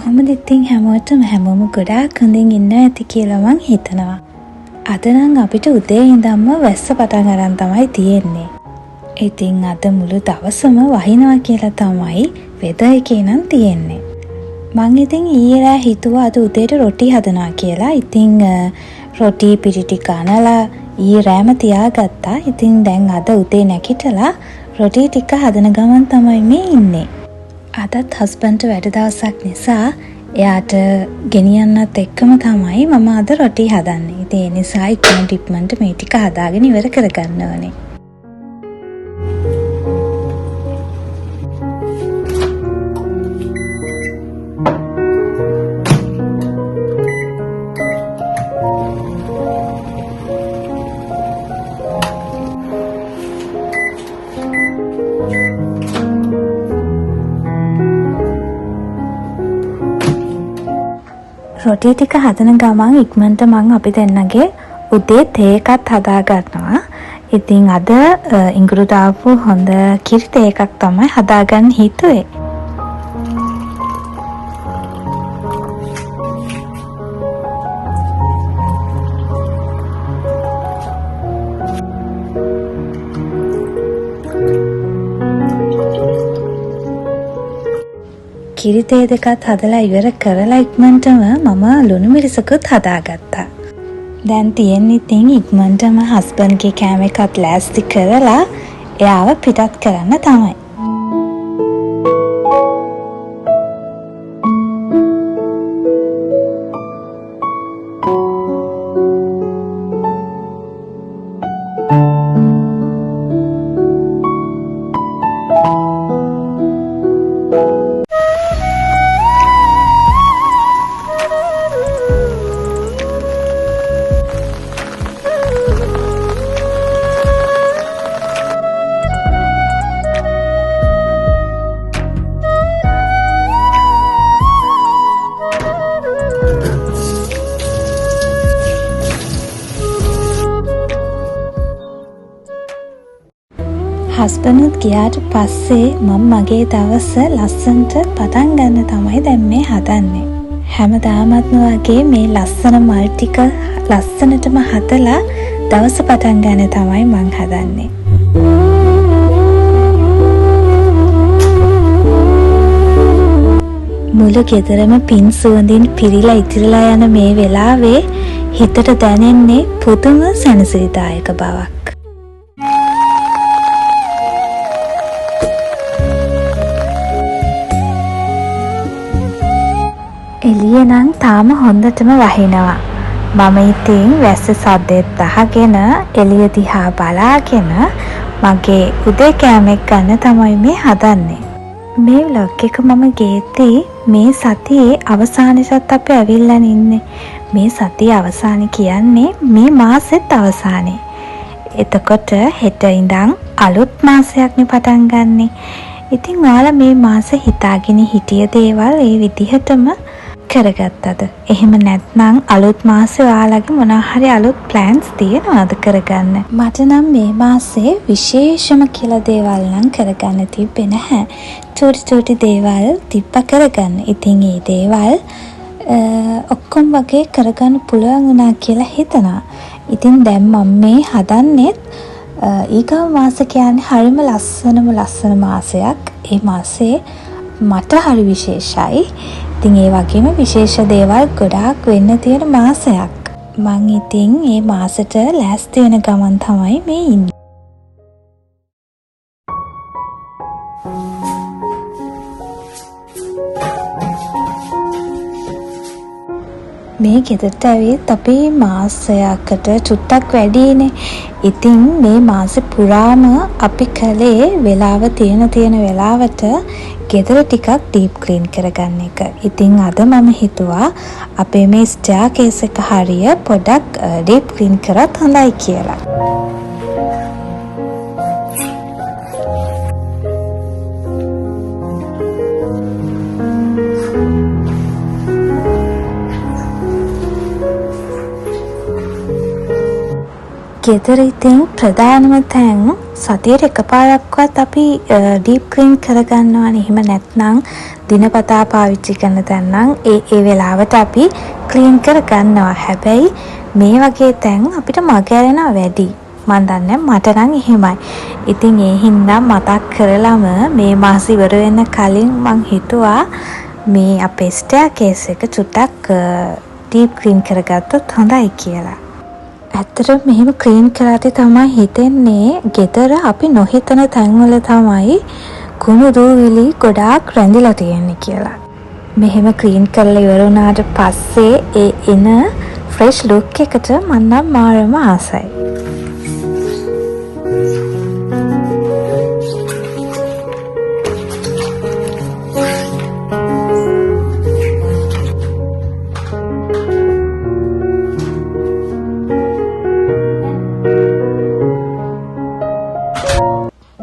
කොහොමද ඉතින් හැමෝම ගොඩාක් හොඳින් ඉන්න ඇති කියලා මං හිතනවා. අද නම් අපිට උදේ ඉඳන්ම වැස්ස පටන් අරන් තමයි තියෙන්නේ. ඉතින් අද මුළු දවසම වහිනවා කියලා තමයි වෙදර් එකේ නම් තියෙන්නේ. මං ඉතින් ඊයේ රෑ හිතුවා අද උදේට රොටි හදනවා කියලා. ඉතින් රොටි පිටි ටික අනලා ඊයේ රෑම තියාගත්තා. ඉතින් දැන් අද උදේ නැගිටලා රොටි ටික හදන ගමන් තමයි මේ ඉන්නේ. අදත් හස්බන්ඩ්ට වැඩ දවසක් නිසා එයාට ගෙනියන්නත් එක්කම තමයි මම අද රොටි හදන්නේ. ඉතින් ඒ නිසා ඉක්මනට මේ ටික හදාගෙන ඉවර කරගන්න ඕනේ. රොටි ටික හදන ගමන් ඉක්මනට මං අපි දෙන්නගේ උදේ තේ එකත් හදා ගන්නවා. ඉතින් අද ඉඟුරු දාපු හොඳ කිරි තේ එකක් තමයි හදාගන්න හිතුවේ. කිරි තේ දෙකත් හදලා ඉවර කරලා ඉක්මනටම මම ලුණු මිරිසකුත් හදාගත්තා. දැන් තියෙන්නේ ඉතින් ඉක්මනටම හස්බන්ඩ්ගේ කෑම එකත් ලෑස්ති කරලා එයාව පිටත් කරන්න තමයි. හස්බන්ඩ්ත් ගියාට පස්සේ මම මගේ දවස ලස්සනට පටන් ගන්න තමයි දැන් මේ හදන්නේ. හැමදාමත්ම වගේ මේ ලස්සන මල් ටික ලස්සනටම හදලා දවස පටන් ගන්න තමයි මං හදන්නේ. මුළු ගෙදරම පින් සුවඳින් පිරීලා ඉතිරිලා යන මේ වෙලාවේ හිතට දැනෙන්නේ පුදුම සැනසීමදායක බවක්. එළිය නම් තාම හොඳටම වහිනවා. මම ඉතින් වැස්ස සද්දෙත් අහගෙන එළිය දිහා බලාගෙන මගේ උදේ කෑමක් ගන්න තමයි මේ හදන්නේ. මේ vlog එක මම ගේද්දී මේ සතියේ අවසානෙටත් අපි ඇවිල්ලා ඉන්නේ. මේ සතියේ අවසානේ කියන්නේ මේ මාසෙත් අවසානේ. එතකොට හෙට ඉඳන් අලුත් මාසයක්නේ පටන් ගන්නෙ. ඉතින් ඔයාලා මේ මාසෙ හිතාගෙන හිටිය දේවල් ඒ විදිහටම කරගත්තද? එහෙම නැත්නම් අලුත් මාසේ ඔයාලගේ මොනවා හරි අලුත් ප්ලෑන්ස් තියෙනවද කරගන්න? මට නම් මේ මාසේ විශේෂම කියලා දේවල් නම් කරගන්න තිබ්බේ නැහැ. චූටි දේවල් තිබ්බ කරගන්න. ඉතින් ඒ දේවල් ඔක්කොම වගේ කරගන්න පුළුවන් වුණා කියලා හිතනවා. ඉතින් දැන් මම මේ හදන්නේ ඊගව මාස කියන්නේ හරිම ලස්සන මාසයක්. ඒ මාසේ මට හරි විශේෂයි. ඉතින් ඒ වගේම විශේෂ දේවල් ගොඩාක් වෙන්න තියෙන මාසයක්. මං ඉතින් මේ මාසෙට ලෑස්ති වෙන ගමන් තමයි මේ ඉන්නේ. මේ ගෙදරට ඇවිත් අපි මාසයකට චුට්ටක් වැඩිනේ. ඉතින් මේ මාසෙ පුරාම අපි කලේ වෙලාව තියෙන වෙලාවට ගෙදර ටිකක් ඩීප් ක්ලීන් කරගන්න එක. ඉතින් අද මම හිතුවා අපේ මේ ස්ටෙයාකේස් එක හරිය පොඩක් ඩීප් ක්ලීන් කරත් හොඳයි කියලා. ගෙදර ඉතින් ප්‍රධානම තැන් සතියට එකපාරක්වත් අපි ඩීප් ක්ලීන් කරගන්නවනේ. එහෙම නැත්නම් දිනපතා පාවිච්චි කරන තැන් නම් ඒ වෙලාවට අපි ක්ලීන් කරගන්නවා. හැබැයි මේ වගේ තැන් අපිට මග ඇරෙනවා වැඩි. මන් දන්නේ මට නම් එහෙමයි. ඉතින් ඒ හින්දා මතක් කරලම මේ මාස ඉවර වෙන්න කලින් මං හිතුවා මේ අපේ ස්ටෙයාකේස් එක චුට්ටක් ඩීප් ක්ලීන් කරගත්තොත් හොඳයි කියලා. ඇත්තටම මෙහෙම ක්ලීන් කරාට තමයි හිතෙන්නේ ගෙදර අපි නොහිතන තැන්වල තමයි කුණු දූවිලි ගොඩාක් රැඳිලා තියෙන්නේ කියලා. මෙහෙම ක්ලීන් කරලා ඉවර වුණාට පස්සේ ඒ එන ෆ්‍රෙෂ් ලුක් එකට මම නම් මාරම ආසයි.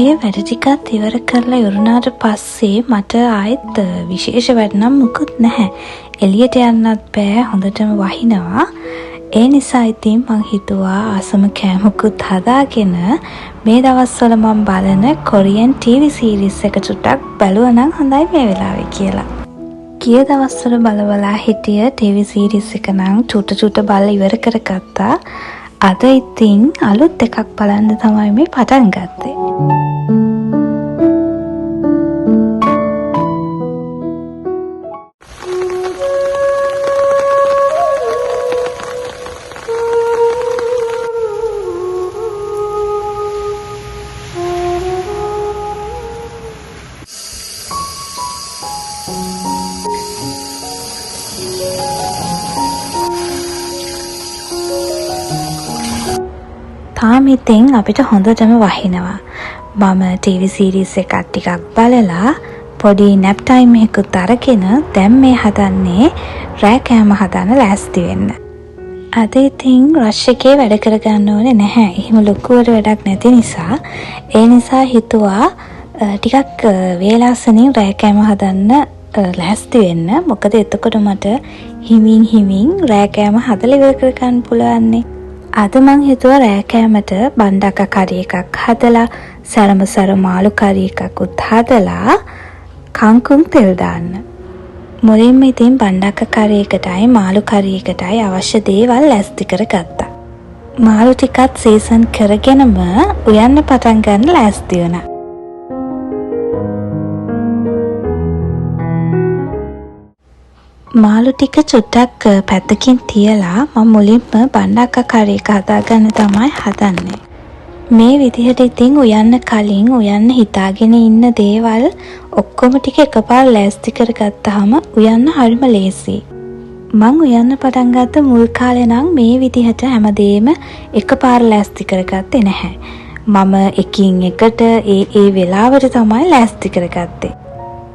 ඒ වැඩ ටිකත් ඉවර කරලා ඉවරනාට පස්සේ මට ආයෙත් විශේෂ වැඩ නම් මුකුත් නැහැ. එළියට යන්නත් බෑ, හොඳටම වහිනවා. ඒ නිසා ඉතින් මං හිතුවා ආසම කෑමකුත් හදාගෙන මේ දවස්වල මම බලන කොරියන් TV සීරීස් එක චුට්ටක් බලුවා නම් හොඳයි මේ වෙලාවේ කියලා. ගිය දවස්වල බලවලා හිටිය TV සීරීස් එක නම් චුට්ට බලලා ඉවර කරගත්තා. අද ඉතින් අලුත් එකක් බලන්න තමයි මේ පටන් ගත්තේ. තාම ඉතින් අපිට හොඳටම වහිනවා. මම TV සීරීස් එකක් ටිකක් බලලා පොඩි නැප් ටයිම් එකකුත් අරගෙන දැන් මේ හදන්නේ රෑ කෑම හදන්න ලෑස්ති වෙන්න. අද ඉතින් රෂ් එකේ වැඩ කරගන්න ඕනේ නැහැ. එහෙම ලොකුවට වැඩක් නැති නිසා ඒ නිසා හිතුවා ටිකක් වේලාසනින් රෑ කෑම හදන්න ලෑස්ති වෙන්න. මොකද එතකොට මට හිමින් රෑ කෑම හදලා ඉවර කරගන්න පුළුවන්නේ. අද මං හිතුවා රෑ කෑමට බණ්ඩක්ක කරි එකක් හදලා සරමසර මාළු කරි එකකුත් හදලා කංකුම් තෙල් දාන්න. මුලින්ම ඉතින් බණ්ඩක්ක කරි එකටයි මාළු කරි එකටයි අවශ්‍ය දේවල් ලෑස්ති කරගත්තා. මාළු ටිකත් සීසන් කරගෙනම උයන්න පටන් ගන්න ලෑස්ති වුණා. මාළු ටික චුට්ටක් පැත්තකින් තියලා මම මුලින්ම බණ්ඩක්ක කරි එක හදාගන්න තමයි හදන්නේ. මේ විදිහට ඉතින් උයන්න කලින් උයන්න හිතාගෙන ඉන්න දේවල් ඔක්කොම ටික එකපාර ලෑස්ති කරගත්තාම උයන්න හරිම ලේසියි. මං උයන්න පටන් ගත්ත මුල් කාලේ නම් මේ විදිහට හැමදේම එකපාර ලෑස්ති කරගත්තේ නැහැ. මම එකින් එකට ඒ වෙලාවට තමයි ලෑස්ති කරගත්තේ.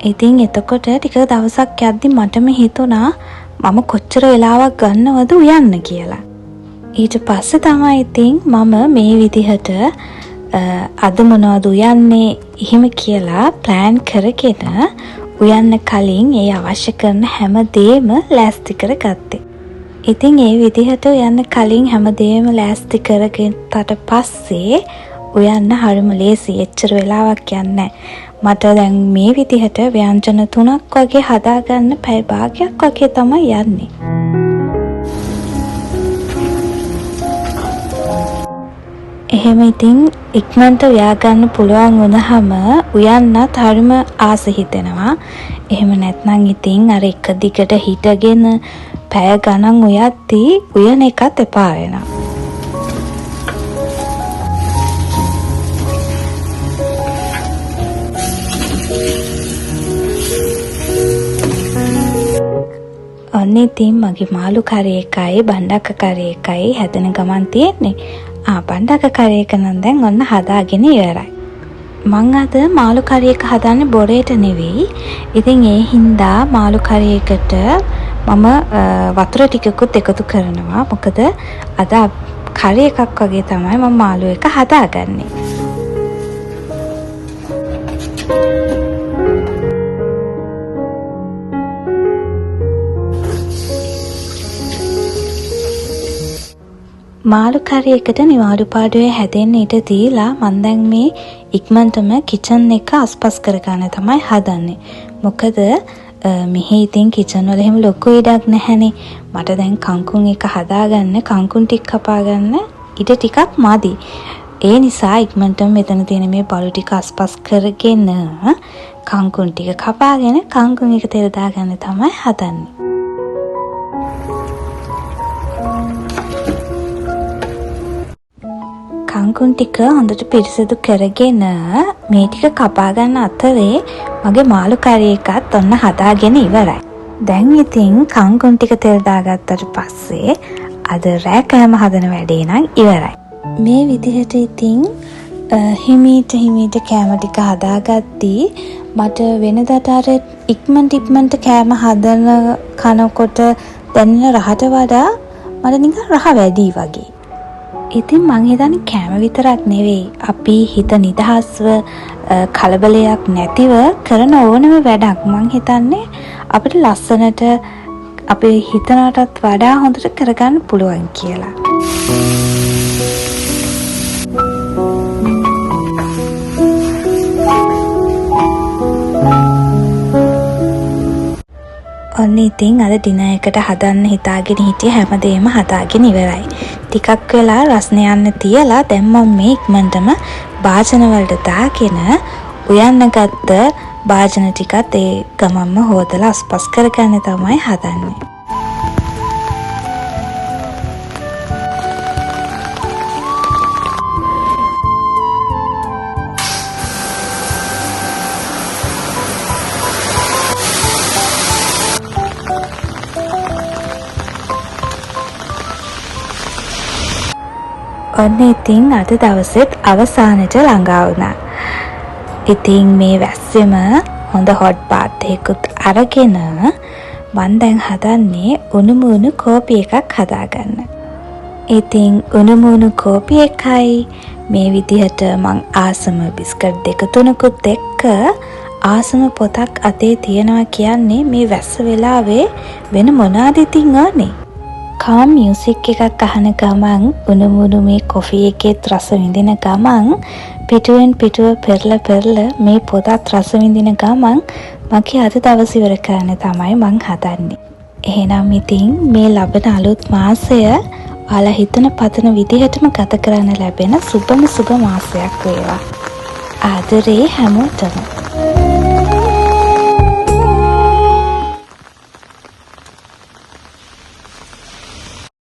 ඉතින් එතකොට ටික දවසක් යද්දි මටම හිතුණා මම කොච්චර වෙලාවක් ගන්නවද උයන්න කියලා. ඊට පස්සේ තමයි ඉතින් මම මේ විදිහට අද මොනවද උයන්නේ එහෙම කියලා ප්ලෑන් කරගෙන උයන්න කලින් ඒ අවශ්‍ය කරන හැම දෙයක්ම ලෑස්ති කරගත්තේ. ඉතින් ඒ විදිහට උයන්න කලින් හැම දෙයක්ම ලෑස්ති කරගත්තට පස්සේ උයන්න හරිම ලේසි. එච්චර වෙලාවක් යන්නේ මට දැන් මේ විදිහට ව්‍යංජන 3ක් වගේ හදාගන්න පැය භාගයක් වගේ තමයි යන්නේ. එහෙම ඉතින් ඉක්මනට උයා ගන්න පුළුවන් වුණාම උයන්නත් හරිම ආස හිතෙනවා. එහෙම නැත්නම් ඉතින් අර එක දිගට හිටගෙන පැය ගණන් උයද්දී උයන එකත් එපා වෙනවා. ඔන්න ඉතින් මගේ මාළු කරි එකයි බණ්ඩක්ක කරි එකයි හැදෙන ගමන් තියෙන්නේ. බණ්ඩක්ක කරි එක නම් දැන් ඔන්න හදාගෙන ඉවරයි. මං අද මාළු කරි එක හදන්නේ බොරේට නෙවෙයි. ඉතින් ඒ හින්දා මාළු කරි එකට මම වතුර ටිකකුත් එකතු කරනවා. මොකද අද කරි එකක් වගේ තමයි මම මාළු එක හදාගන්නේ. මාළු කරියකට නිවාඩු පාඩුවේ හැදෙන්න ඉඩ දීලා මම දැන් මේ ඉක්මනටම කිචන් එක අස්පස් කරගන්න තමයි හදන්නේ. මොකද මෙහි ඉතින් කිචන් වල එහෙම ලොකු ඉඩක් නැහැනේ. මට දැන් කංකුන් එක හදාගන්න, කංකුන් ටික කපාගන්න ඉඩ ටිකක් මදි. ඒ නිසා ඉක්මනටම මෙතන තියෙන මේ බලු ටික අස්පස් කරගෙන කංකුන් ටික කපාගෙන කංකුන් එක තෙල් දාගන්න තමයි හදන්නේ. කංකුන් ටික හොඳට පිරිසිදු කරගෙන මේ ටික කපා ගන්න අතරේ මගේ මාළු කරි එකත් ඔන්න හදාගෙන ඉවරයි. දැන් ඉතින් කංකුන් ටික තෙල් දාගත්තට පස්සේ අද රෑ කෑම හදන වැඩේ නම් ඉවරයි. මේ විදිහට ඉතින් හිමීට කෑම ටික හදාගත්tii මට වෙනදාට අර ඉක්මනට කෑම හදන කනකොට දැනෙන රහට වඩා මට නිකන් රහ වැඩි වගේ. ඉතින් මං හිතන්නේ කෑම විතරක් නෙවෙයි අපි හිත නිදහස්ව කලබලයක් නැතිව කරන ඕනම වැඩක් මං හිතන්නේ අපිට ලස්සනට අපේ හිතනටත් වඩා හොඳට කරගන්න පුළුවන් කියලා. ඔන්න ඉතින් අද ඩිනර් එකට හදන්න හිතාගෙන හිටිය හැමදේම හදාගෙන ඉවරයි. ටිකක් වෙලා රස්නේ යන්න තියලා දැන් මම මේ ඉක්මනටම භාජන වලට දාගෙන උයන්න ගත්ත භාජන ටිකත් ඒ ගමම්ම හොදලා අස්පස් කරගන්න තමයි හදන්නේ. ඔන්න ඉතින් අද දවසෙත් අවසානට ළඟා වුණා. ඉතින් මේ වැස්සෙම හොඳ හොට් බාත් එකකුත් අරගෙන මම දැන් හදන්නේ උණුමුණු කෝපි එකක් හදාගන්න. ඉතින් උණුමුණු කෝපි එකයි මේ විදිහට මං ආසම බිස්කට් දෙක තුනකුත් එක්ක ආසම පොතක් අතේ තියනවා කියන්නේ මේ වැස්ස වෙලාවේ වෙන මොනවාද ඉතින් ඕනේ? කාම් මියුසික් එකක් අහන ගමන් උණුමුණු මේ කොෆි එකේත් රස විඳින ගමන් පිටුවෙන් පිටුව පෙරල මේ පොතත් රස විඳින ගමන් මගේ අද දවස ඉවර කරන්න තමයි මං හදන්නේ. එහෙනම් ඉතින් මේ ලබන අලුත් මාසය ඔයාලා හිතන පතන විදිහටම ගත කරන්න ලැබෙන සුබම සුබ මාසයක් වේවා. ආදරේ හැමෝටම.